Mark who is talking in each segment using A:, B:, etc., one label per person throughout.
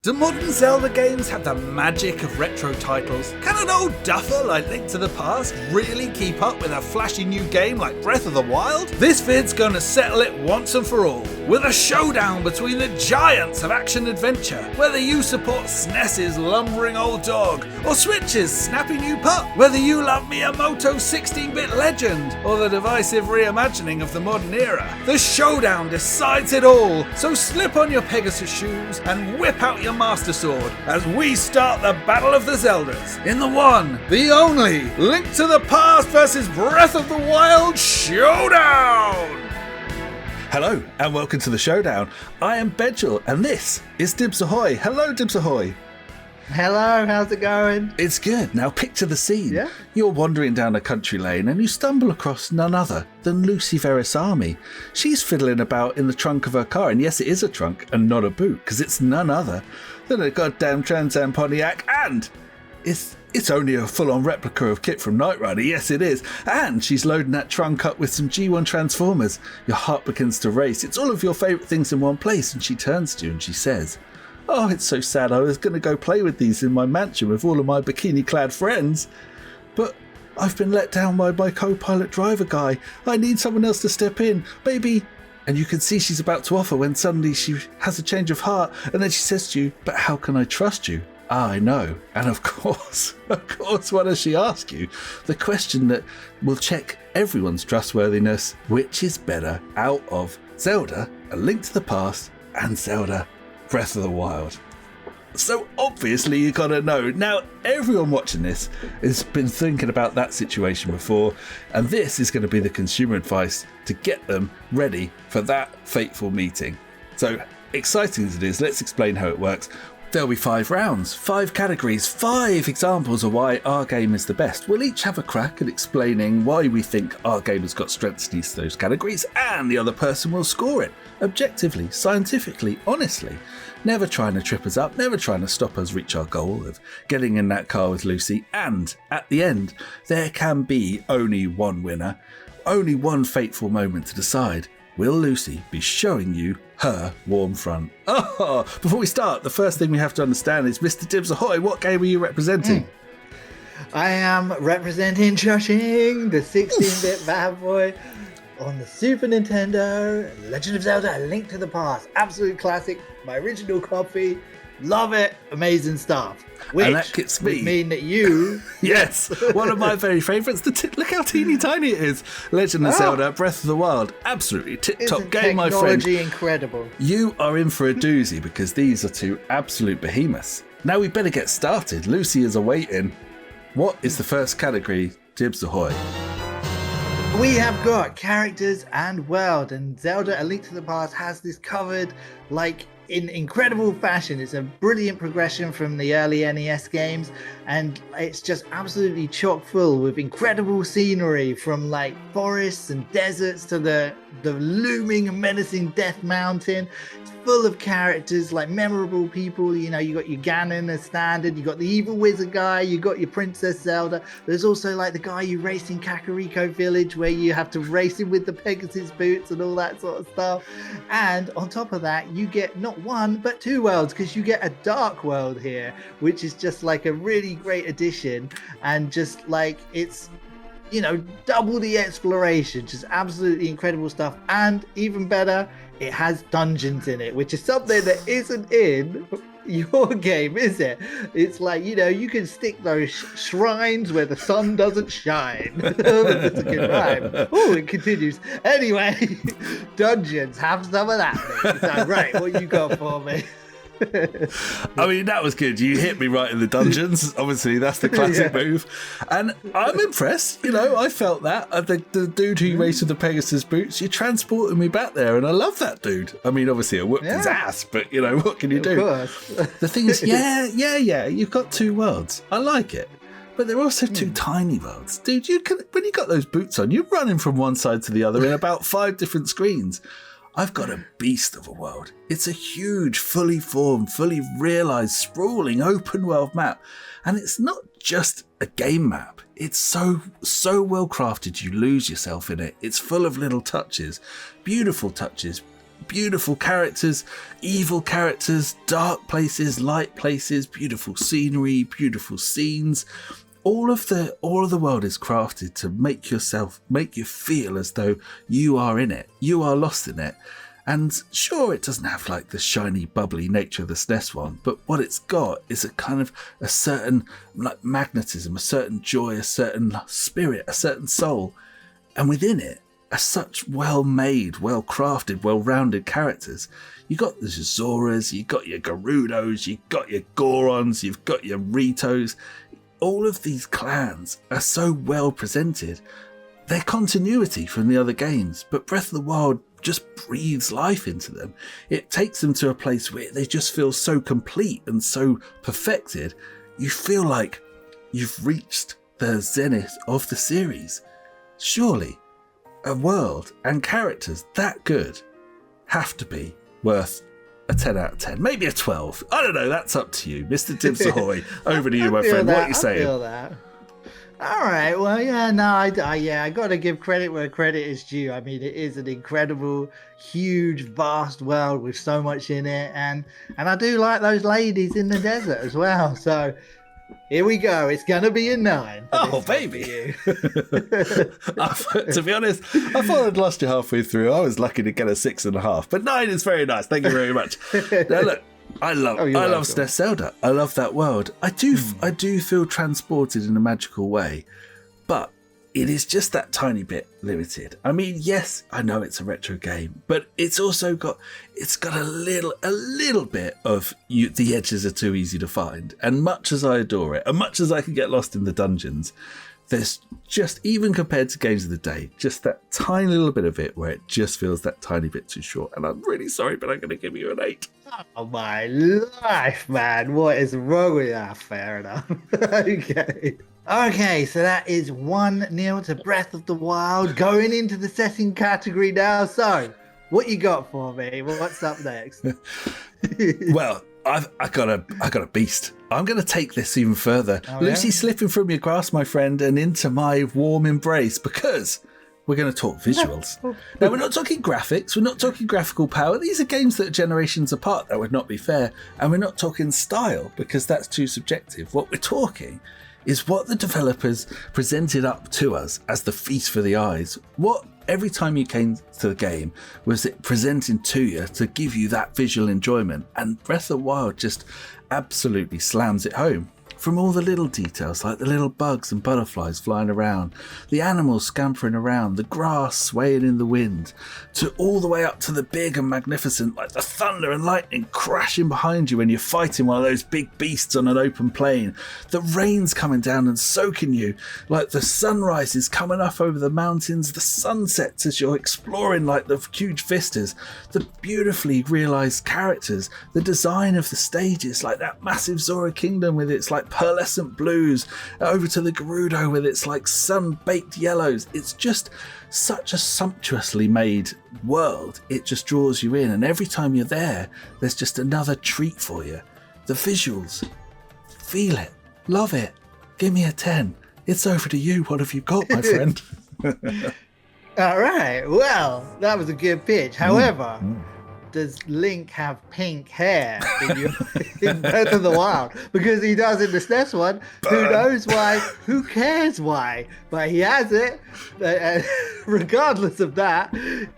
A: Do modern Zelda games have the magic of retro titles? Can an old duffer like Link to the Past really keep up with a flashy new game like Breath of the Wild? This vid's gonna settle it once and for all, with a showdown between the giants of action-adventure. Whether you support SNES's lumbering old dog, or Switch's snappy new pup, whether you love Miyamoto's 16-bit legend, or the divisive reimagining of the modern era, the showdown decides it all. So slip on your Pegasus shoes and whip out your Master Sword as we start the Battle of the Zeldas in the one, the only Link to the Past versus Breath of the Wild Showdown! Hello and welcome to the Showdown. I am Bedgel and this is Dibs Ahoy. Hello Dibs Ahoy.
B: Hello, how's it going?
A: It's good. Now picture the scene.
B: Yeah?
A: You're wandering down a country lane and you stumble across none other than Lucy Verasamy. She's fiddling about in the trunk of her car, and yes, it is a trunk and not a boot, because it's none other than a goddamn Trans Am Pontiac, and it's only a full-on replica of Kit from Knight Rider. Yes, it is. And she's loading that trunk up with some G1 Transformers. Your heart begins to race. It's all of your favourite things in one place, and she turns to you and she says, "Oh, it's so sad. I was going to go play with these in my mansion with all of my bikini-clad friends. But I've been let down by my co-pilot driver guy. I need someone else to step in. Maybe..." And you can see she's about to offer when suddenly she has a change of heart. And then she says to you, "But how can I trust you?" "Ah, I know." And of course, what does she ask you? The question that will check everyone's trustworthiness. Which is better out of Zelda, A Link to the Past, and Zelda, Breath of the Wild? So obviously you gotta know. Now everyone watching this has been thinking about that situation before, and this is going to be the consumer advice to get them ready for that fateful meeting. So exciting as it is, let's explain how it works. There'll be 5 rounds, 5 categories, 5 examples of why our game is the best. We'll each have a crack at explaining why we think our game has got strengths in each of those categories, and the other person will score it objectively, scientifically, honestly. Never trying to trip us up, never trying to stop us reach our goal of getting in that car with Lucy. And at the end, there can be only one winner, only one fateful moment to decide. Will Lucy be showing you her warm front? Oh, before we start, the first thing we have to understand is, Mr. Dibs Ahoy, what game are you representing?
B: I am representing Chushing, the 16-bit bad boy on the Super Nintendo, Legend of Zelda, A Link to the Past. Absolute classic, my original copy. Love it, amazing stuff. Which
A: and that gets me.
B: Would mean that you...
A: Yes, one of my very favourites. Look how teeny tiny it is. Legend of Zelda, Breath of the Wild. Absolutely tip-top game, my friend.
B: Technology incredible.
A: You are in for a doozy because these are 2 absolute behemoths. Now we better get started. Lucy is awaiting. What is the first category, Dibs Ahoy?
B: We have got characters and world, and Zelda A Link to the Past has this covered like in incredible fashion. It's a brilliant progression from the early NES games, and it's just absolutely chock full with incredible scenery, from like forests and deserts to the looming and menacing Death Mountain. It's full of characters, like memorable people. You know, you got your Ganon as standard, you got the evil wizard guy, you got your Princess Zelda. There's also like the guy you race in Kakariko Village where you have to race him with the Pegasus boots and all that sort of stuff. And on top of that, you get not 1 but 2 worlds, because you get a dark world here, which is just like a really great addition, and just like it's, you know, double the exploration. Just absolutely incredible stuff. And even better, it has dungeons in it, which is something that isn't in your game, is it? It's like, you know, you can stick those shrines where the sun doesn't shine. That's a good rhyme. Oh, it continues. Anyway, dungeons, have some of that. So, right, what you got for me?
A: I mean, that was good. You hit me right in the dungeons. Obviously, that's the classic move. And I'm impressed. You know, I felt that. The dude who raced with the Pegasus boots, you transported me back there, and I love that dude. I mean, obviously, I whooped his ass, but, you know, what can you do?
B: Of course.
A: The thing is, you've got 2 worlds. I like it. But they're also 2 tiny worlds. Dude, when you got those boots on, you're running from one side to the other in about 5 different screens. I've got a beast of a world. It's a huge, fully formed, fully realised, sprawling open world map. And it's not just a game map. It's so well crafted you lose yourself in it. It's full of little touches, beautiful touches, beautiful characters, evil characters, dark places, light places, beautiful scenery, beautiful scenes. All of the world is crafted to make you feel as though you are in it, you are lost in it. And sure, it doesn't have like the shiny, bubbly nature of the SNES one, but what it's got is a kind of a certain like magnetism, a certain joy, a certain spirit, a certain soul. And within it are such well-made, well-crafted, well-rounded characters. You got the Zoras, you got your Gerudos, you got your Gorons, you've got your Ritos. All of these clans are so well presented. They're continuity from the other games, but Breath of the Wild just breathes life into them. It takes them to a place where they just feel so complete and so perfected. You feel like you've reached the zenith of the series. Surely a world and characters that good have to be worth a 10 out of 10, maybe a 12. I don't know, that's up to you. Mr. Tibbs Ahoy, over to you, my friend. What are you saying?
B: I feel that. All right, well, yeah, no, I got to give credit where credit is due. I mean, it is an incredible, huge, vast world with so much in it, and I do like those ladies in the desert as well. So here we go. It's gonna be a 9.
A: Oh, baby! To be honest, I thought I'd lost you halfway through. I was lucky to get a 6.5, but 9 is very nice. Thank you very much. Now, look. I love SNES Zelda. I love that world. I do feel transported in a magical way, but it is just that tiny bit limited. I mean, yes, I know it's a retro game, but it's also got a little bit of the edges are too easy to find. And much as I adore it, and much as I can get lost in the dungeons, there's just, even compared to games of the day, just that tiny little bit of it where it just feels that tiny bit too short. And I'm really sorry, but I'm going to give you an 8.
B: Oh my life, man. What is wrong with that? Fair enough. Okay, so that is 1-0 to Breath of the Wild. Going into the setting category now. So, what you got for me? What's up next?
A: Well, I got a beast. I'm going to take this even further.
B: Oh,
A: Lucy
B: yeah?
A: slipping from your grasp, my friend, and into my warm embrace, because we're going to talk visuals. Now, we're not talking graphics. We're not talking graphical power. These are games that are generations apart. That would not be fair. And we're not talking style, because that's too subjective. What we're talking is what the developers presented up to us as the feast for the eyes. What every time you came to the game was it presenting to you to give you that visual enjoyment. And Breath of the Wild just absolutely slams it home. From all the little details, like the little bugs and butterflies flying around, the animals scampering around, the grass swaying in the wind, to all the way up to the big and magnificent, like the thunder and lightning crashing behind you when you're fighting one of those big beasts on an open plain, the rain's coming down and soaking you, like the sunrise is coming up over the mountains, the sunsets as you're exploring like the huge vistas, the beautifully realised characters, the design of the stages, like that massive Zora Kingdom with its like pearlescent blues, over to the Gerudo with its like sun-baked yellows. It's just such a sumptuously made world. It just draws you in, and every time you're there, there's just another treat for you. The visuals, feel it, love it. Give me a 10. It's over to you. What have you got, my friend?
B: All right. Well, that was a good pitch. However, does Link have pink hair in Breath of the Wild? Because he does in the SNES one. Who knows why? Who cares why? But he has it. Regardless of that,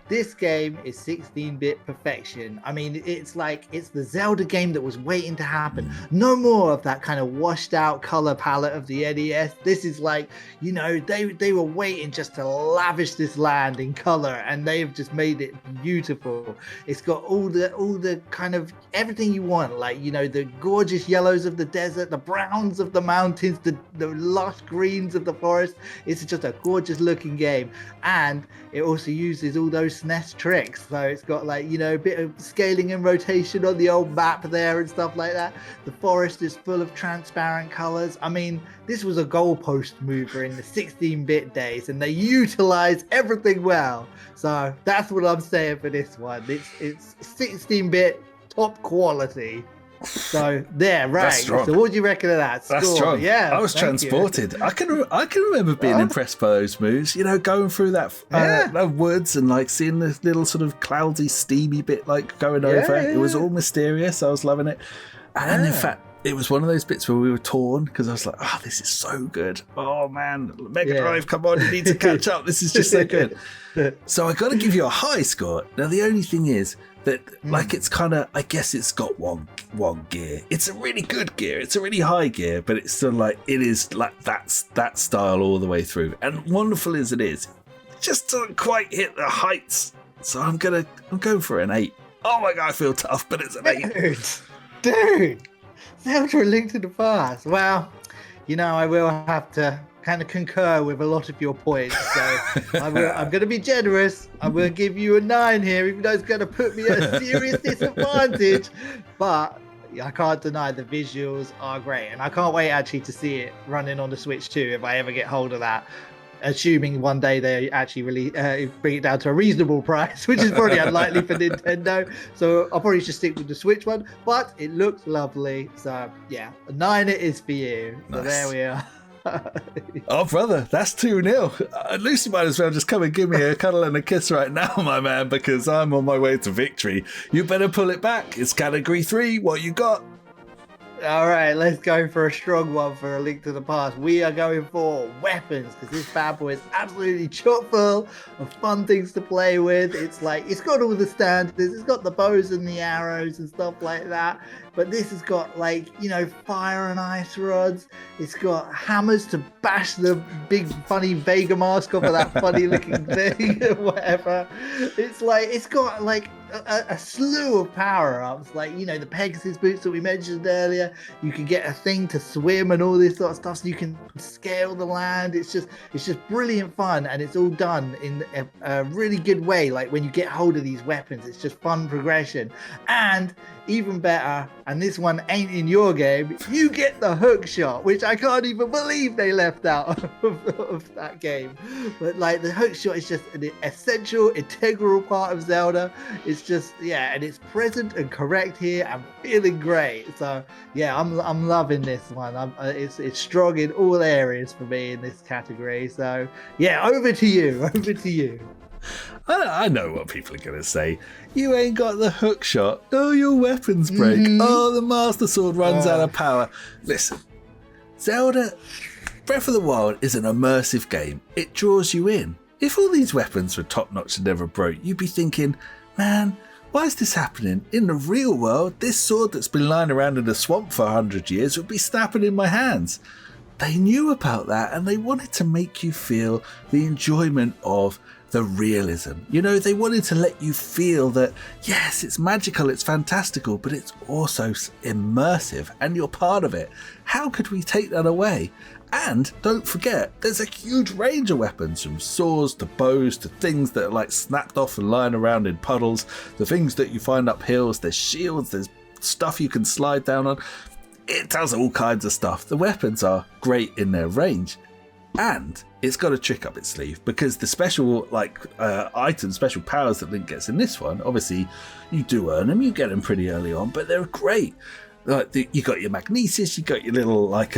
B: this game is 16-bit perfection. I mean, it's the Zelda game that was waiting to happen. No more of that kind of washed out color palette of the NES. This is like, they were waiting just to lavish this land in color, and they've just made it beautiful. It's got all the kind of everything you want, like the gorgeous yellows of the desert, the browns of the mountains, the lush greens of the forest. It's just a gorgeous looking game, and it also uses all those SNES tricks. So it's got a bit of scaling and rotation on the old map there and stuff like that. The forest is full of transparent colors. I mean, this was a goalpost mover in the 16-bit days, and they utilized everything well. So that's what I'm saying for this one. It's 16-bit top quality. So there, right.
A: That's strong.
B: So what do you reckon of that?
A: That's
B: Score.
A: strong.
B: Yeah,
A: I was transported. I can remember being impressed by those moves. You know, going through that woods and like seeing the little sort of cloudy, steamy bit like going over. It was all mysterious. I was loving it. And in fact, it was one of those bits where we were torn because I was like, "Oh, this is so good! Oh man, Mega Drive, come on, you need to catch up. This is just so good." So I got to give you a high score. Now the only thing is that, like, it's kind of, I guess it's got one gear. It's a really good gear. It's a really high gear, but it's still like it is like that style all the way through. And wonderful as it is, it just doesn't quite hit the heights. So I'm going for an 8. Oh my god, I feel tough, but it's an 8.
B: Dude. Zelda: A Link to the Past. Well, you know, I will have to kind of concur with a lot of your points. So I'm going to be generous. I'm going to give you a 9 here, even though it's going to put me at a serious disadvantage. But I can't deny the visuals are great. And I can't wait actually to see it running on the Switch too, if I ever get hold of that. Assuming one day they actually really bring it down to a reasonable price, which is probably unlikely for Nintendo. So I'll probably just stick with the Switch one, but it looks lovely. So yeah, a 9 it is for you. So there we are.
A: Oh brother, that's 2-0. Lucy might as well just come and give me a cuddle and a kiss right now, my man, because I'm on my way to victory. You better pull it back. It's category 3. What you got?
B: All right, let's go for a strong one for A Link to the Past. We are going for weapons, because this bad boy is absolutely chock full of fun things to play with. It's like, it's got all the standards. It's got the bows and the arrows and stuff like that. But this has got, like, you know, fire and ice rods. It's got hammers to bash the big funny Vega mask off of that funny looking thing or whatever. It's like, it's got like a slew of power-ups, like, you know, the Pegasus boots that we mentioned earlier. You can get a thing to swim and all this sort of stuff, so you can scale the land. It's just brilliant fun, and it's all done in a really good way. Like, when you get hold of these weapons, it's just fun progression. And even better, and this one ain't in your game, you get the hook shot, which I can't even believe they left out of that game. But like, the hook shot is just an essential, integral part of Zelda. It's just, yeah, and it's present and correct here. I'm feeling great. So yeah, I'm loving this one. It's strong in all areas for me in this category. So yeah, over to you.
A: I know what people are going to say. You ain't got the hook shot. Oh, your weapons break. Oh, the Master Sword runs out of power. Listen, Zelda Breath of the Wild is an immersive game. It draws you in. If all these weapons were top-notch and never broke, you'd be thinking, man, why is this happening? In the real world, this sword that's been lying around in the swamp for 100 years would be snapping in my hands. They knew about that, and they wanted to make you feel the enjoyment of the realism. You know, they wanted to let you feel that, yes, it's magical, it's fantastical, but it's also immersive, and you're part of it. How could we take that away? And don't forget, there's a huge range of weapons, from swords to bows to things that are like snapped off and lying around in puddles, the things that you find up hills. There's shields, there's stuff you can slide down on. It does all kinds of stuff. The weapons are great in their range. And it's got a trick up its sleeve, because the special items, special powers that Link gets in this one, obviously you do earn them, you get them pretty early on, but they're great. Like you got your magnesis, you got your little ice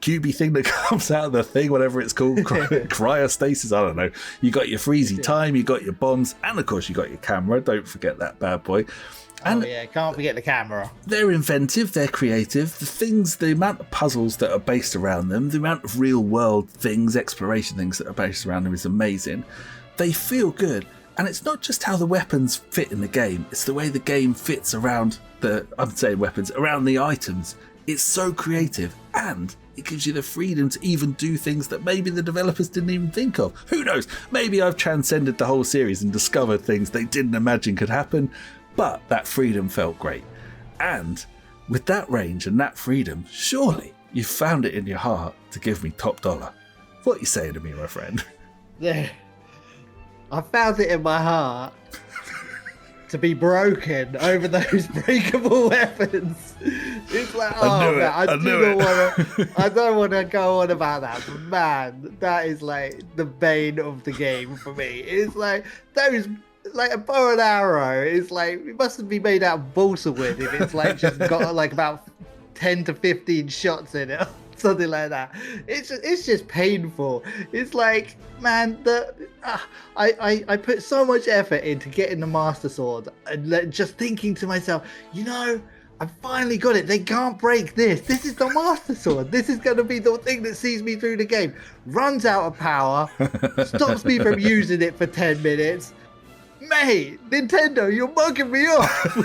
A: cubey thing that comes out of the thing, whatever it's called, cryostasis, I don't know. You got your freezy time, you got your bombs, and of course you got your camera. Don't forget that bad boy. And
B: can't forget the camera.
A: They're inventive, they're creative. The amount of puzzles that are based around them, the amount of real world things, exploration things that are based around them is amazing. They feel good. And it's not just how the weapons fit in the game, it's the way the game fits around around the items. It's so creative, and it gives you the freedom to even do things that maybe the developers didn't even think of. Who knows? Maybe I've transcended the whole series and discovered things they didn't imagine could happen. But that freedom felt great. And with that range and that freedom, surely you found it in your heart to give me top dollar. What are you saying to me, my friend?
B: Yeah. I found it in my heart to be broken over those breakable weapons. It's like, I don't want to go on about that, but man, that is like the bane of the game for me. It's like those like a bow and arrow is like, it must be made out of balsa wood if it's like just got like about 10 to 15 shots in it. Something like that. It's just painful. It's like, man, I put so much effort into getting the Master Sword, and just thinking to myself, I finally got it. They can't break this. This is the Master Sword. This is going to be the thing that sees me through the game. Runs out of power, stops me from using it for 10 minutes. Mate, Nintendo, you're mugging me off.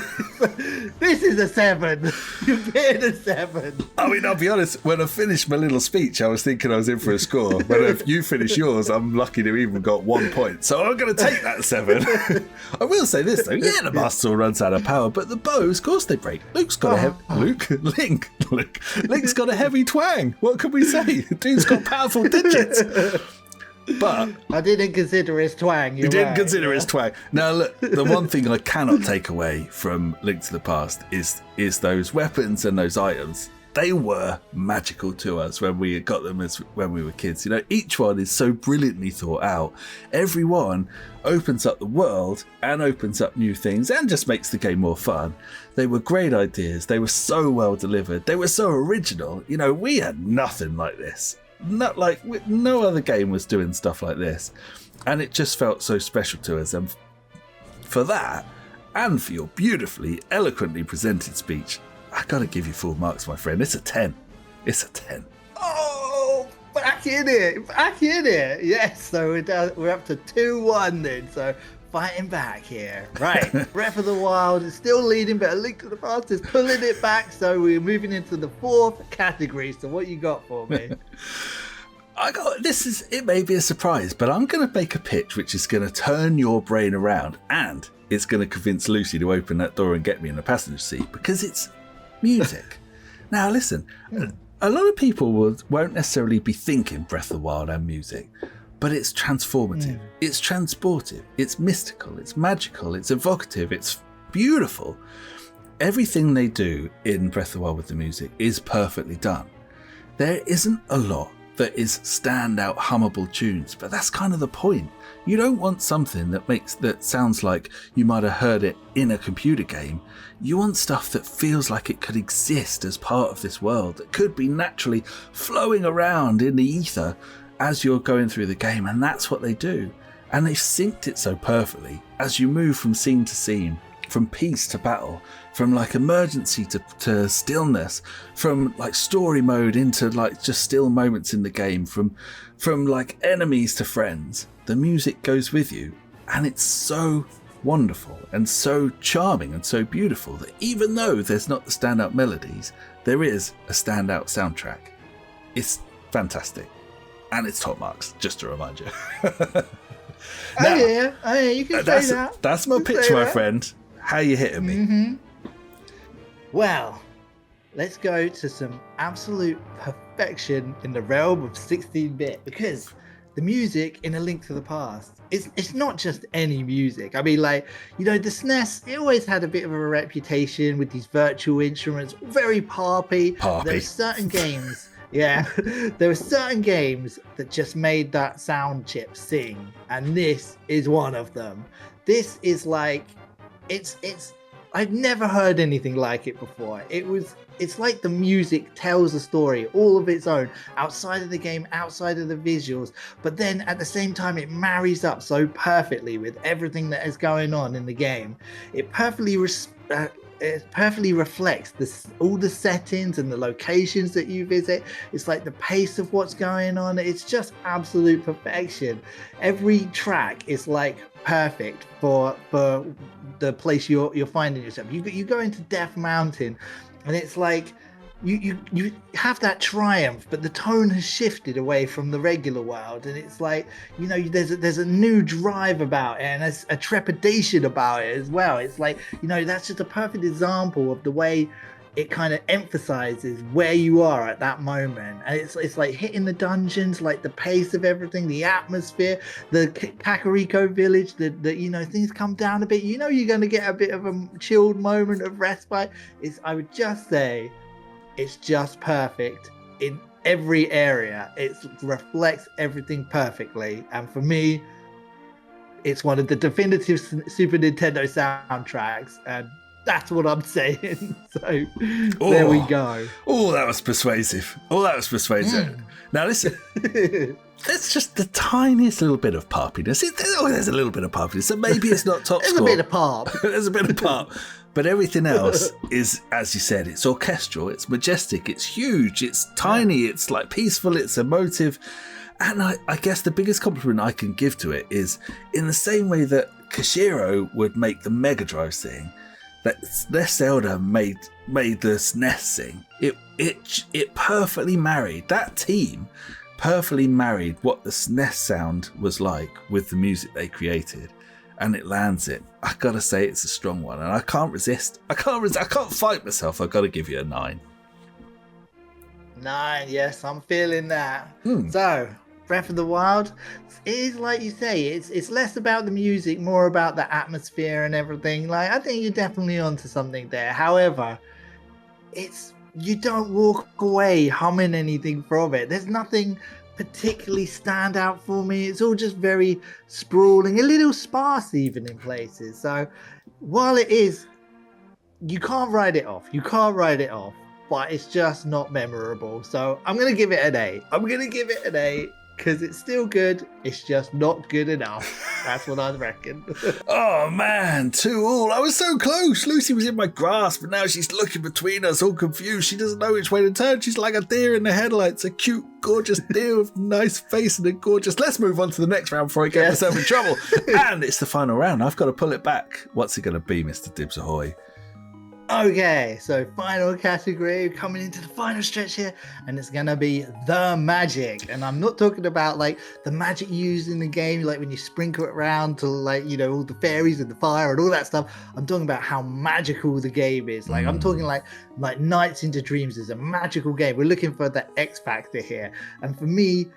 B: This is a 7. You're getting a 7.
A: I mean, I'll be honest, when I finished my little speech, I was thinking I was in for a score. But if you finish yours, I'm lucky to even got 1 point. So I'm going to take that 7. I will say this, though. Yeah, the Master Sword runs out of power, but the bows, of course they break. Link's got a heavy twang. What can we say? Dude's got powerful digits. But
B: I didn't consider his twang.
A: You didn't consider his twang. Now, look, the one thing I cannot take away from Link to the Past is those weapons and those items. They were magical to us when we got them when we were kids. Each one is so brilliantly thought out. Every one opens up the world and opens up new things and just makes the game more fun. They were great ideas. They were so well delivered. They were so original. We had nothing like this. Not like no other game was doing stuff like this, and it just felt so special to us. And for that, and for your beautifully, eloquently presented speech, I gotta give you full marks, my friend. It's a 10. It's a 10.
B: Oh, back in it. Yes. So we're up to 2-1 then. So fighting back here. Right. Breath of the Wild is still leading, but A Link to the Past is pulling it back. So we're moving into the 4th category. So what you got for me?
A: It may be a surprise, but I'm going to make a pitch which is going to turn your brain around, and it's going to convince Lucy to open that door and get me in the passenger seat, because it's music. Now listen, a lot of people won't necessarily be thinking Breath of the Wild and music, but it's transformative, it's transportive, it's mystical, it's magical, it's evocative, it's beautiful. Everything they do in Breath of the Wild with the music is perfectly done. There isn't a lot that is standout hummable tunes, but that's kind of the point. You don't want something that sounds like you might have heard it in a computer game. You want stuff that feels like it could exist as part of this world, that could be naturally flowing around in the ether as you're going through the game, and that's what they do. And they've synced it so perfectly as you move from scene to scene, from peace to battle, from like emergency to stillness, from like story mode into like just still moments in the game, from like enemies to friends. The music goes with you, and it's so wonderful and so charming and so beautiful that even though there's not the standout melodies, there is a standout soundtrack. It's fantastic, and it's top marks, just to remind you. Now,
B: you can say that.
A: That's my pitch, my friend. How you hitting me?
B: Mm-hmm. Well, let's go to some absolute perfection in the realm of 16-bit, because the music in A Link to the Past, it's not just any music. I mean, like, the SNES, it always had a bit of a reputation with these virtual instruments, very poppy. There were certain games, there were certain games that just made that sound chip sing, and this is one of them. This is like, I've never heard anything like it before. It's like the music tells a story all of its own, outside of the game, outside of the visuals, but then at the same time it marries up so perfectly with everything that is going on in the game. It perfectly reflects all the settings and the locations that you visit. It's like the pace of what's going on. It's just absolute perfection. Every track is like perfect for the place you're finding yourself. You go into Death Mountain, and it's like you have that triumph, but the tone has shifted away from the regular world, and it's like, there's a new drive about it, and there's a trepidation about it as well. It's like, that's just a perfect example of the way it kind of emphasizes where you are at that moment. And it's like hitting the dungeons, like the pace of everything, the atmosphere, the Kakariko village, the things come down a bit, you're going to get a bit of a chilled moment of respite. I would just say it's just perfect in every area. It reflects everything perfectly, and for me, it's one of the definitive Super Nintendo soundtracks, and that's what I'm saying. So there we go.
A: Oh, that was persuasive. Now listen, there's just the tiniest little bit of parpiness. There's a little bit of parpiness. So maybe it's not top score.
B: There's a bit of pop.
A: There's a bit of pop. But everything else is, as you said, it's orchestral, it's majestic, it's huge, it's tiny, it's like peaceful, it's emotive. And I guess the biggest compliment I can give to it is in the same way that Koshiro would make the Mega Drive sing, that SNES Zelda made the SNES sing. It perfectly married, that team perfectly married what the SNES sound was like with the music they created, and it lands it. I gotta say it's a strong one, and I can't resist. I can't fight myself. I gotta give you a 9.
B: 9, yes, I'm feeling that. So, Breath of the Wild is, like you say, it's less about the music, more about the atmosphere and everything. Like, I think you're definitely onto something there. However, you don't walk away humming anything from it. There's nothing particularly stand out for me. It's all just very sprawling, a little sparse even in places. So while it is, you can't write it off, but it's just not memorable. So I'm going to give it an 8. Because it's still good, it's just not good enough. That's what I reckon.
A: Oh man, 2-2. I was so close. Lucy was in my grasp, but now she's looking between us, all confused. She doesn't know which way to turn. She's like a deer in the headlights, a cute, gorgeous deer with a nice face and a gorgeous... Let's move on to the next round before I get myself in trouble. And it's the final round. I've got to pull it back. What's it going to be, Mr. Dibs Ahoy?
B: Okay, so final category, coming into the final stretch here, and it's gonna be the magic. And I'm not talking about like the magic used in the game, like when you sprinkle it around to, like, you know, all the fairies and the fire and all that stuff. I'm talking about how magical the game is. Like I'm talking like Nights into Dreams is a magical game. We're looking for the X factor here, and for me,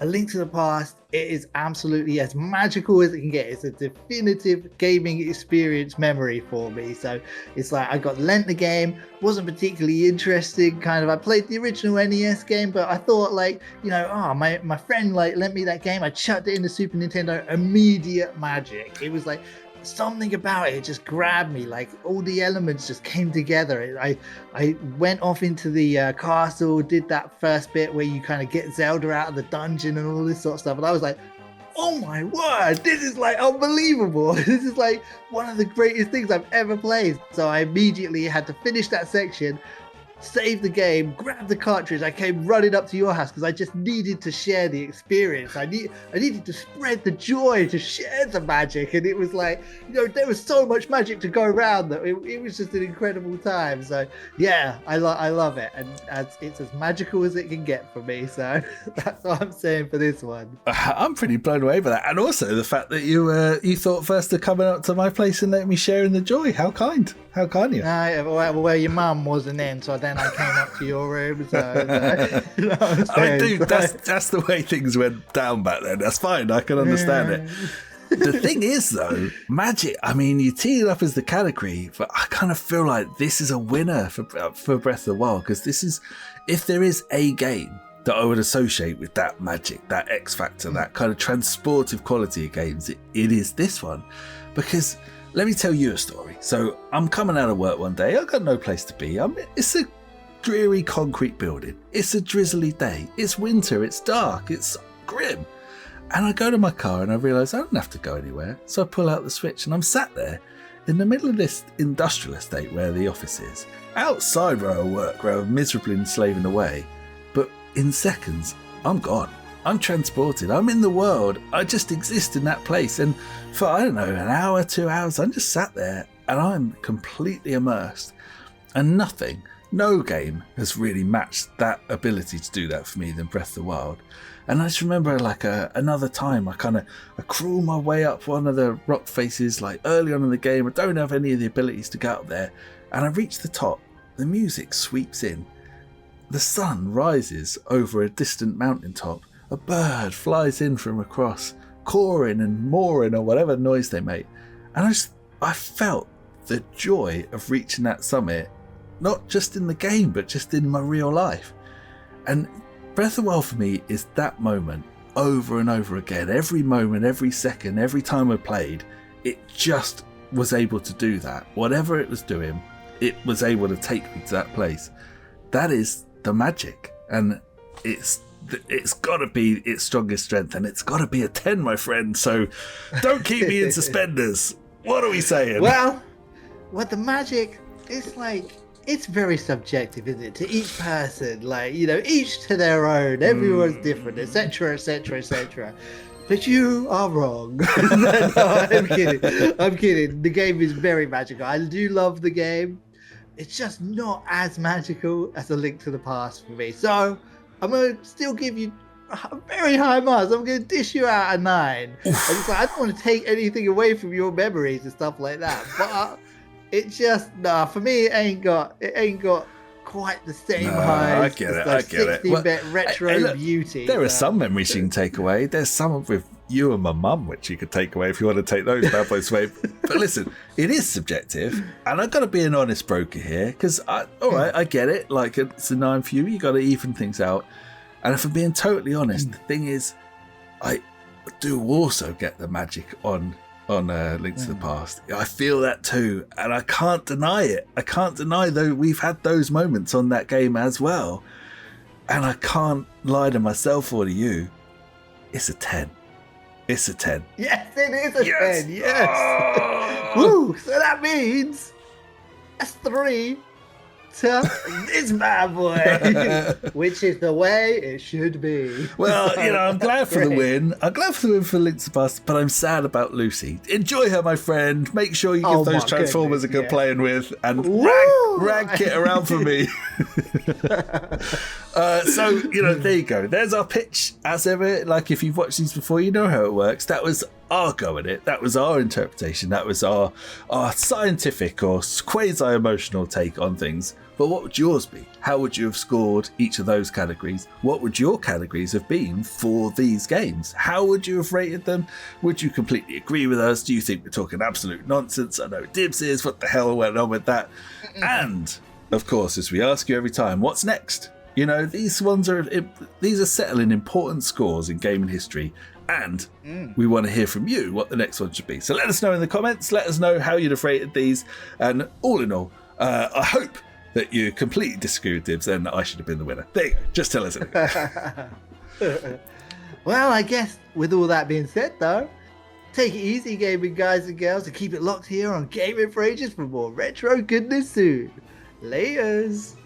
B: A Link to the Past, it is absolutely as magical as it can get. It's a definitive gaming experience memory for me. So it's like I got lent the game, wasn't particularly interesting. Kind of, I played the original NES game, but I thought, like, you know, my friend like lent me that game. I chucked it in the Super Nintendo. Immediate magic. It was like something about it just grabbed me. Like all the elements just came together. I went off into the castle, did that first bit where you kind of get Zelda out of the dungeon and all this sort of stuff, and I was like, oh my word, this is like unbelievable. This is like one of the greatest things I've ever played. So I immediately had to finish that section, save the game, grab the cartridge. I came running up to your house because I just needed to share the experience. I needed to spread the joy, to share the magic. And it was like, you know, there was so much magic to go around that it was just an incredible time. So yeah, I love it. And it's as magical as it can get for me. So that's what I'm saying for this one.
A: I'm pretty blown away by that. And also the fact that you thought first of coming up to my place and letting me share in the joy. How kind. How kind of you.
B: Well, your mum wasn't in, so then I came up to your room. So, you know what I'm
A: I mean,
B: saying?
A: dude, that's the way things went down back then. That's fine. I can understand it. The thing is, though, magic, I mean, you tee it up as the category, but I kind of feel like this is a winner for Breath of the Wild, because this is, if there is a game that I would associate with that magic, that X factor, that kind of transportive quality of games, it is this one. Because let me tell you a story. So I'm coming out of work one day. I've got no place to be. It's a dreary concrete building. It's a drizzly day. It's winter. It's dark. It's grim. And I go to my car and I realise I don't have to go anywhere. So I pull out the switch and I'm sat there in the middle of this industrial estate where the office is. Outside where I work, where I'm miserably enslaving away. But in seconds, I'm gone. I'm transported. I'm in the world. I just exist in that place. And for, I don't know, an hour, 2 hours, I'm just sat there and I'm completely immersed. And no game has really matched that ability to do that for me than Breath of the Wild. And I just remember like another time I crawl my way up one of the rock faces like early on in the game. I don't have any of the abilities to get up there. And I reach the top. The music sweeps in. The sun rises over a distant mountaintop. A bird flies in from across, cawing and mooring or whatever noise they make. And I felt the joy of reaching that summit, not just in the game, but just in my real life. And Breath of the Wild for me is that moment over and over again. Every moment, every second, every time I played, it just was able to do that. Whatever it was doing, it was able to take me to that place. That is the magic, and it's got to be its strongest strength, and it's got to be a 10, my friend. So don't keep me in suspenders. What are we saying?
B: Well, the magic is like, it's very subjective, isn't it? To each person, like, you know, each to their own. Everyone's different, etc., etc., etc. But you are wrong. No, I'm kidding. I'm kidding. The game is very magical. I do love the game. It's just not as magical as A Link to the Past for me. So I'm going to still give you very high marks. I'm going to dish you out a 9. I don't want to take anything away from your memories and stuff like that. But it just, for me, it ain't got quite the same highs.
A: I get it.
B: 16-bit retro beauty.
A: There are some memories you can take away. There's some with you and my mum which you could take away if you want to take those bad boys away. But listen, it is subjective, and I've got to be an honest broker here, because I get it. Like, it's a 9 for you. You got to even things out. And if I'm being totally honest, the thing is, I do also get the magic on Link to the Past. I feel that too, and I can't deny it. I can't deny, though, we've had those moments on that game as well, and I can't lie to myself or to you. It's a 10. It's a 10.
B: Yes, it is a 10. Yes. Oh. Woo! So that means that's 3 to this bad boy, which is the way it should be.
A: Well, you know, I'm glad for the win. I'm glad for the win for Link to the Past, but I'm sad about Lucy. Enjoy her, my friend. Make sure you give those Transformers a good playing with, and rag kit around for me. So, you know, there you go. There's our pitch. As ever, like, if you've watched these before, you know how it works. That was our go at it. That was our interpretation. That was our scientific or quasi-emotional take on things. But what would yours be? How would you have scored each of those categories? What would your categories have been for these games? How would you have rated them? Would you completely agree with us? Do you think we're talking absolute nonsense? I know Dibs is. What the hell went on with that? And, of course, as we ask you every time, what's next? You know, these are settling important scores in gaming history. And we want to hear from you what the next one should be. So let us know in the comments. Let us know how you'd have rated these. And all in all, I hope that you completely disagree with Dibs and I should have been the winner. There you go. Just tell us anyway.
B: Well, I guess with all that being said, though, take it easy, gaming guys and girls, and keep it locked here on Gaming for Ages for more retro goodness soon. Laters.